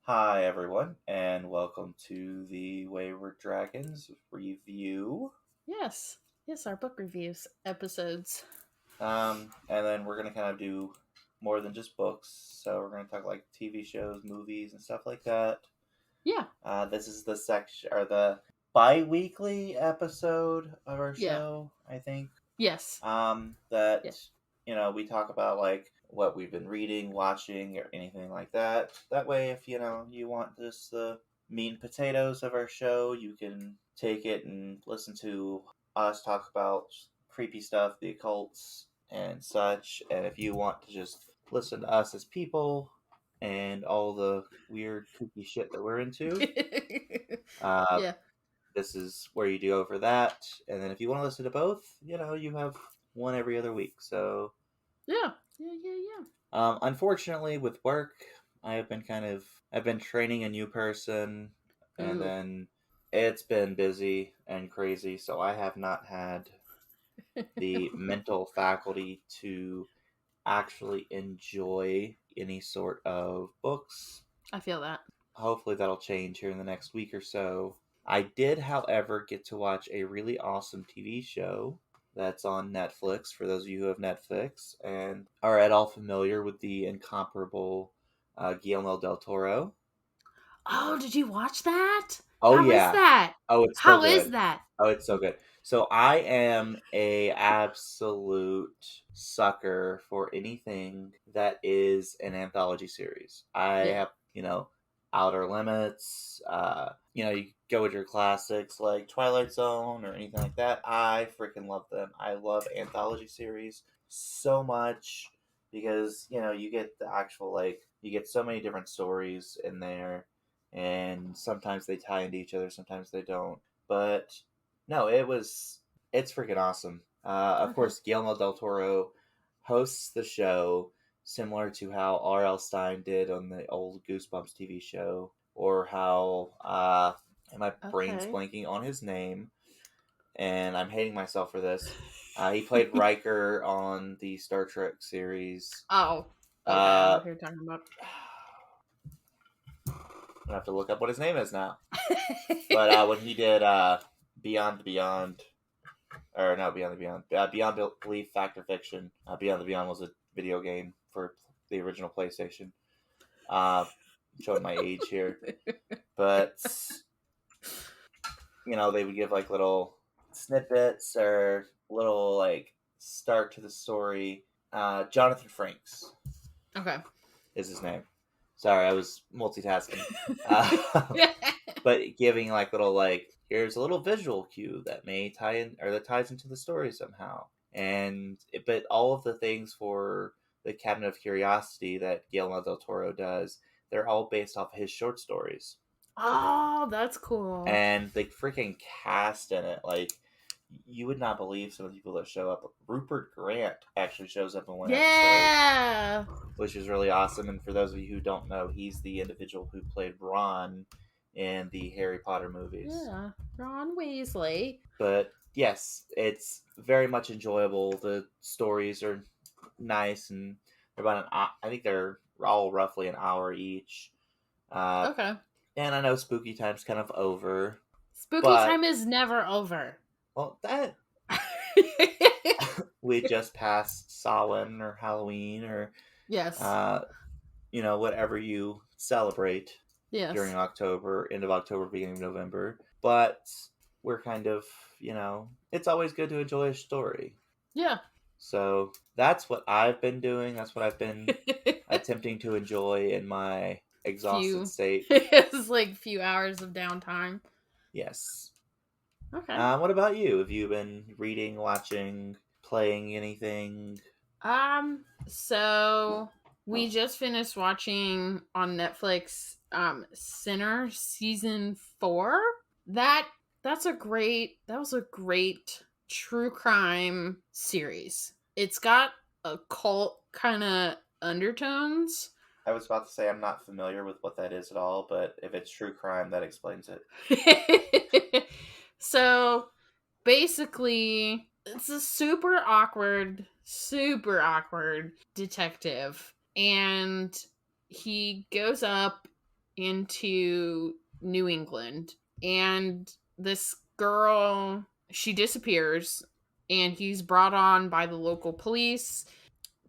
Hi, everyone, and welcome to the Wayward Dragons review. Yes. Yes, our book reviews episodes. And then we're going to kind of do more than just books. So we're going to talk like TV shows, movies, and stuff like that. Yeah. This is the section or the bi-weekly episode of our Yeah. show, I think. Yes. That Yeah. we talk about like what we've been reading, watching, or anything like that. That way, if you want just the meat and potatoes of our show, you can take it and listen to us talk about creepy stuff, the occults, and such. And if you want to just listen to us as people and all the weird, kooky shit that we're into, uh, Yeah. this is where you do over that. And then if you want to listen to both, you have one every other week. So, Yeah. Yeah. unfortunately, with work, I've been training a new person, and Ooh. then it's been busy and crazy. So I have not had the mental faculty to actually enjoy any sort of books. I feel that. Hopefully that'll change here in the next week or so. I did, however, get to watch a really awesome TV show that's on Netflix for those of you who have Netflix and are at all familiar with the incomparable Guillermo del Toro. Oh, did you watch that? Oh, How is yeah. that? Oh, it's so How is good. that? Oh, it's so good. So I am a absolute sucker for anything that is an anthology series. I Yeah. have, Outer Limits, you go with your classics like Twilight Zone or anything like that. I freaking love them. I love anthology series so much because, you get the actual you get so many different stories in there and sometimes they tie into each other, sometimes they don't. But no, it's freaking awesome. Of Okay. course, Guillermo del Toro hosts the show, similar to how R.L. Stein did on the old Goosebumps TV show, or how and my brain's Okay. blanking on his name, and I'm hating myself for this. He played Riker on the Star Trek series. Oh. Okay, I know Uh, who you're talking about. I have to look up what his name is now. But when he did Beyond the Beyond, or not Beyond the Beyond, Beyond Belief, Fact or Fiction. Beyond the Beyond was a video game for the original PlayStation. I'm showing my age here, but they would give like little snippets or little like start to the story. Jonathan Frakes Okay. is his name. Sorry, I was multitasking. But giving like little like here's a little visual cue that may tie in or that ties into the story somehow. But all of the things for the Cabinet of Curiosity that Guillermo del Toro does, they're all based off of his short stories. Oh, that's cool. And the freaking cast in it, like you would not believe some of the people that show up. Rupert Grant actually shows up in one episode, Yeah. which is really awesome. And for those of you who don't know, he's the individual who played Ron in the Harry Potter movies. Yeah. Ron Weasley. But yes, it's very much enjoyable. The stories are nice, and they're about I think they're all roughly an hour each. Okay. And I know spooky time's kind of over, Spooky but time is never over. well, that we just passed Samhain or Halloween or Yes. uh, whatever you celebrate during Yes. October, end of October, beginning of November. But we're kind of, it's always good to enjoy a story. Yeah. So that's what I've been doing. That's what I've been attempting to enjoy in my exhausted few. state. It's like few hours of downtime. Yes. Okay. What about you? Have you been reading, watching, playing anything? So we just finished watching on Netflix Sinner season 4. That was a great true crime series. It's got occult kind of undertones. I was about to say I'm not familiar with what that is at all, but if it's true crime, that explains it. So basically, it's a super awkward detective, and he goes up into New England, and this girl, she disappears, and he's brought on by the local police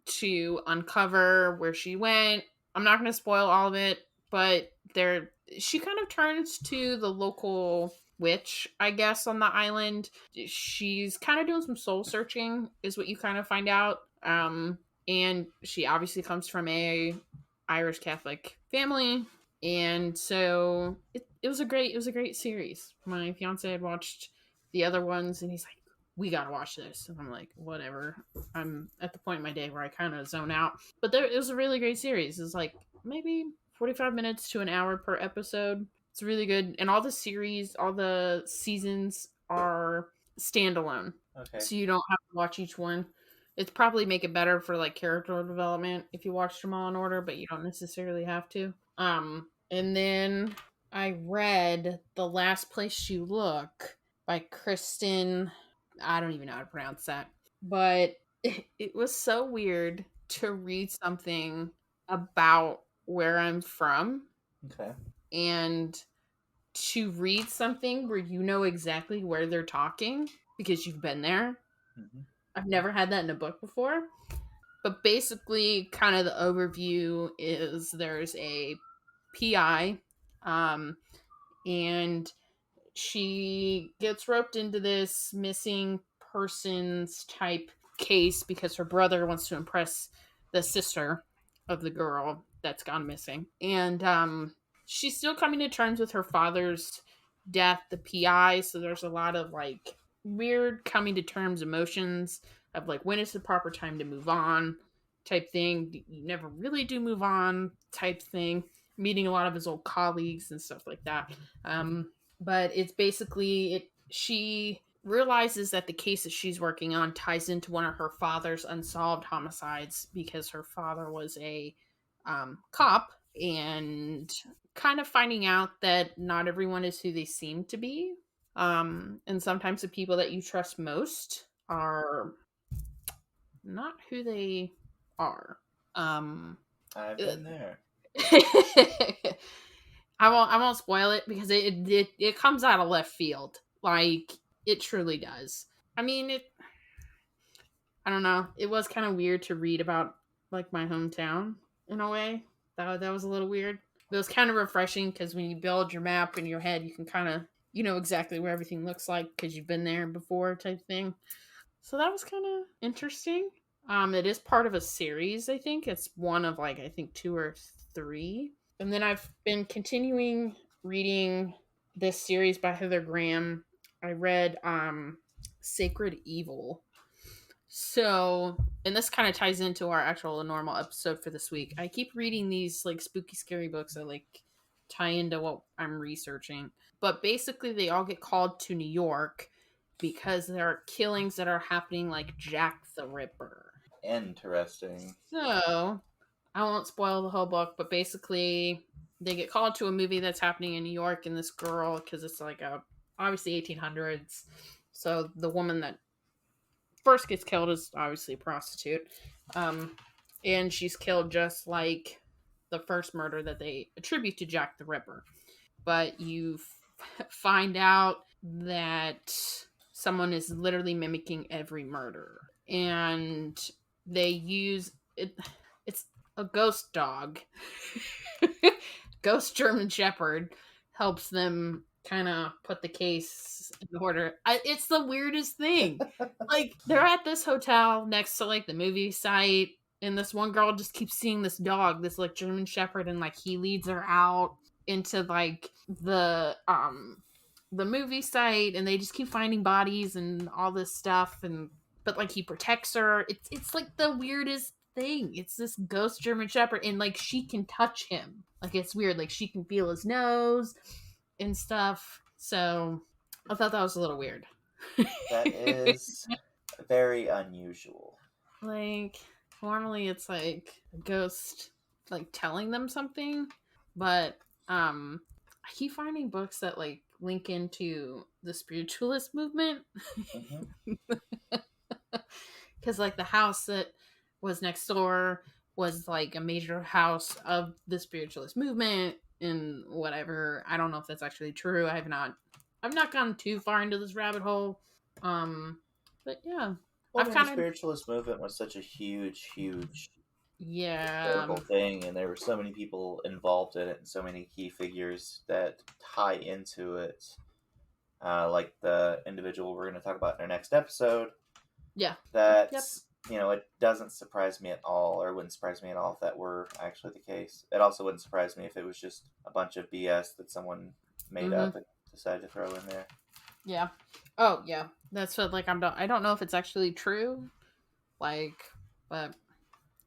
to uncover where she went. I'm not going to spoil all of it, but there she kind of turns to the local witch, I guess, on the island. She's kind of doing some soul searching, is what you kind of find out. And she obviously comes from a Irish Catholic family, and so it was a great series. My fiance had watched the other ones, and he's like, "We gotta watch this," and I'm like, "Whatever." I'm at the point in my day where I kind of zone out, but it was a really great series. It's like maybe 45 minutes to an hour per episode. It's really good, and all the seasons are standalone, Okay. so you don't have to watch each one. It's probably make it better for like character development if you watch them all in order, but you don't necessarily have to. And then I read The Last Place You Look by Kristen. I don't even know how to pronounce that, but it was so weird to read something about where I'm from Okay. and to read something where you know exactly where they're talking because you've been there. Mm-hmm. I've never had that in a book before. But basically, kind of the overview is there's a PI, um, and she gets roped into this missing persons type case because her brother wants to impress the sister of the girl that's gone missing. And she's still coming to terms with her father's death, the PI. So there's a lot of like weird coming to terms emotions of like when is the proper time to move on type thing. You never really do move on type thing. Meeting a lot of his old colleagues and stuff like that. But it's basically she realizes that the case that she's working on ties into one of her father's unsolved homicides because her father was a cop, and kind of finding out that not everyone is who they seem to be, and sometimes the people that you trust most are not who they are. I've been there. I won't spoil it because it comes out of left field. Like it truly does. I mean it I don't know. It was kind of weird to read about like my hometown in a way. That was a little weird. But it was kind of refreshing because when you build your map in your head, you can kind of you know exactly where everything looks like because you've been there before type thing. So that was kind of interesting. It is part of a series. I think it's one of like I think two or three. And then I've been continuing reading this series by Heather Graham. I read Sacred Evil. So, and this kind of ties into our actual normal episode for this week. I keep reading these like spooky, scary books that like tie into what I'm researching. But basically, they all get called to New York because there are killings that are happening like Jack the Ripper. Interesting. So, I won't spoil the whole book, but basically, they get called to a movie that's happening in New York, and this girl, because it's like a obviously 1800s. So, the woman that first gets killed is obviously a prostitute. And she's killed just like the first murder that they attribute to Jack the Ripper. But you find out that someone is literally mimicking every murder. And they use it. It's a ghost dog. Ghost German Shepherd helps them kind of put the case in order. It's the weirdest thing. Like they're at this hotel next to like the movie site, and this one girl just keeps seeing this dog, this like German Shepherd, and like he leads her out into like the movie site, and they just keep finding bodies and all this stuff, and but like he protects her. It's like the weirdest thing. It's this ghost German Shepherd, and like she can touch him. Like it's weird. Like she can feel his nose and stuff. So I thought that was a little weird. That is very unusual. Like normally it's like a ghost like telling them something, but I keep finding books that like link into the spiritualist movement. Mm-hmm. Because like the house that was next door was like a major house of the spiritualist movement, and whatever. I don't know if that's actually true. I've not gone too far into this rabbit hole. But yeah, Well, I I've mean, the kind of spiritualist movement was such a huge yeah, historical thing, and there were so many people involved in it, and so many key figures that tie into it. Like the individual we're going to talk about in our next episode. yeah, yep, That's, it doesn't surprise me at all, or wouldn't surprise me at all if that were actually the case. It also wouldn't surprise me if it was just a bunch of BS that someone made mm-hmm, up and decided to throw in there. yeah. Oh yeah, that's what like I don't know if it's actually true, like, but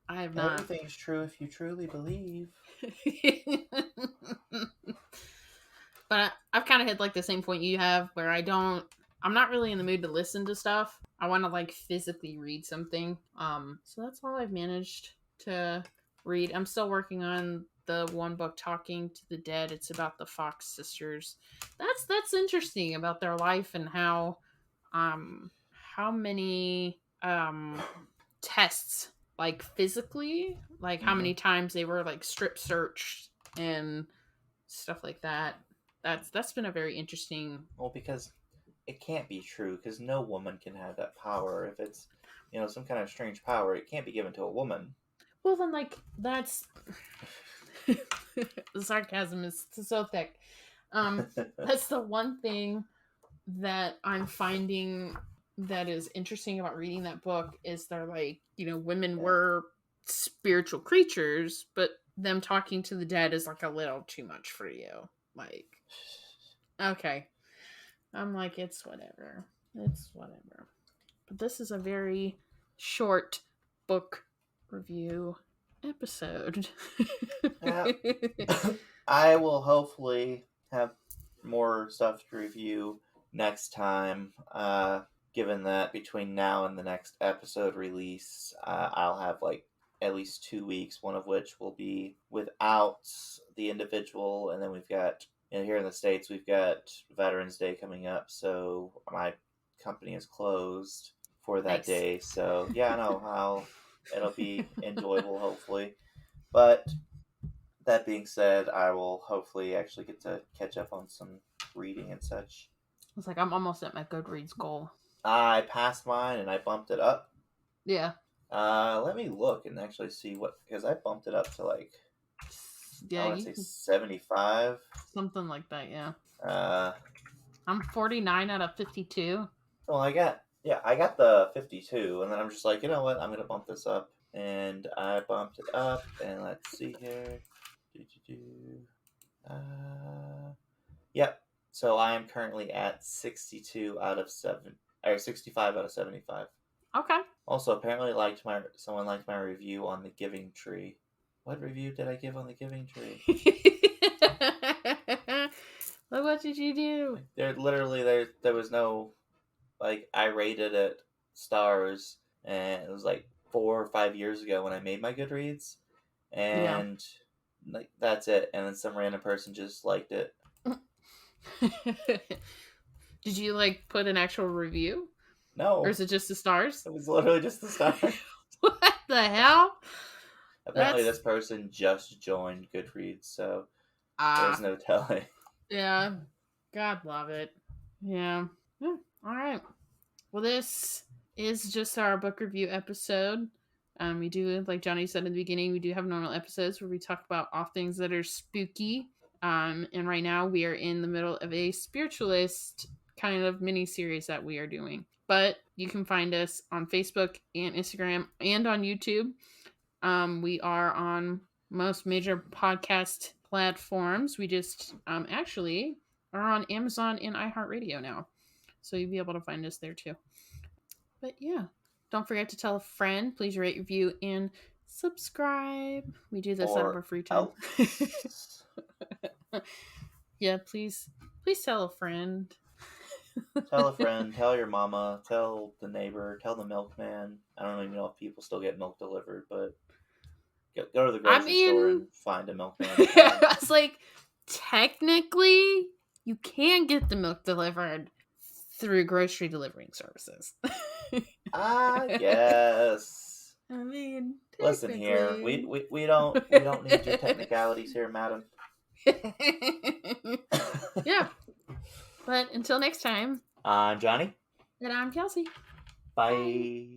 I have not. Everything's true if you truly believe. But I've kind of hit like the same point you have, where I'm not really in the mood to listen to stuff. I want to like physically read something. So that's all I've managed to read. I'm still working on the one book, Talking to the Dead. It's about the Fox sisters. That's interesting about their life and how many tests, like physically, like how many times they were like strip searched and stuff like that. That's been a very interesting. Well, because it can't be true, because no woman can have that power. If it's, some kind of strange power, it can't be given to a woman. Well, then, like, that's the sarcasm is so thick. That's the one thing that I'm finding that is interesting about reading that book is they're like, women were spiritual creatures, but them talking to the dead is like a little too much for you. Like, okay. I'm like, it's whatever. It's whatever. But this is a very short book review episode. Yeah. I will hopefully have more stuff to review next time. Given that between now and the next episode release, I'll have like at least 2 weeks, one of which will be without the individual, and then we've got, here in the States, we've got Veterans Day coming up, so my company is closed for that Nice. day. So yeah, no, it'll be enjoyable, hopefully. But that being said, I will hopefully actually get to catch up on some reading and such. It's like I'm almost at my Goodreads goal. I passed mine and I bumped it up. Yeah. Let me look and actually see because I bumped it up to like, I want to say 75. Something like that, yeah. Uh, I'm 49 out of 52. Well, I got the 52, and then I'm just like, you know what? I'm gonna bump this up, and I bumped it up, and let's see here. Yep. So I am currently at 62 out of 65 out of 75. Okay. Also, apparently, someone liked my review on the Giving Tree. What review did I give on the Giving Tree? What did you do? There was no, like, I rated it stars, and it was like 4 or 5 years ago when I made my Goodreads, and like that's it. And then some random person just liked it. Did you like put an actual review? No. Or is it just the stars? It was literally just the stars. What the hell? Apparently this person just joined Goodreads, so there's no telling. Yeah. God love it. Yeah. All right. Well, this is just our book review episode. We do, like Johnny said in the beginning, we do have normal episodes where we talk about all things that are spooky. And right now we are in the middle of a spiritualist kind of mini series that we are doing. But you can find us on Facebook and Instagram and on YouTube. We are on most major podcast platforms. We just actually are on Amazon and iHeartRadio now. So you'll be able to find us there too. But yeah, don't forget to tell a friend. Please rate, review, and subscribe. We do this out of our free time. Yeah, please tell a friend. Tell a friend, tell your mama, tell the neighbor, tell the milkman. I don't even know if people still get milk delivered, but go to the grocery store and find a milkman. I was like, technically, you can get the milk delivered through grocery delivering services. Yes. I mean, listen here, we don't need your technicalities here, madam. Yeah. But until next time, I'm Johnny. and I'm Kelsey. Bye. Bye.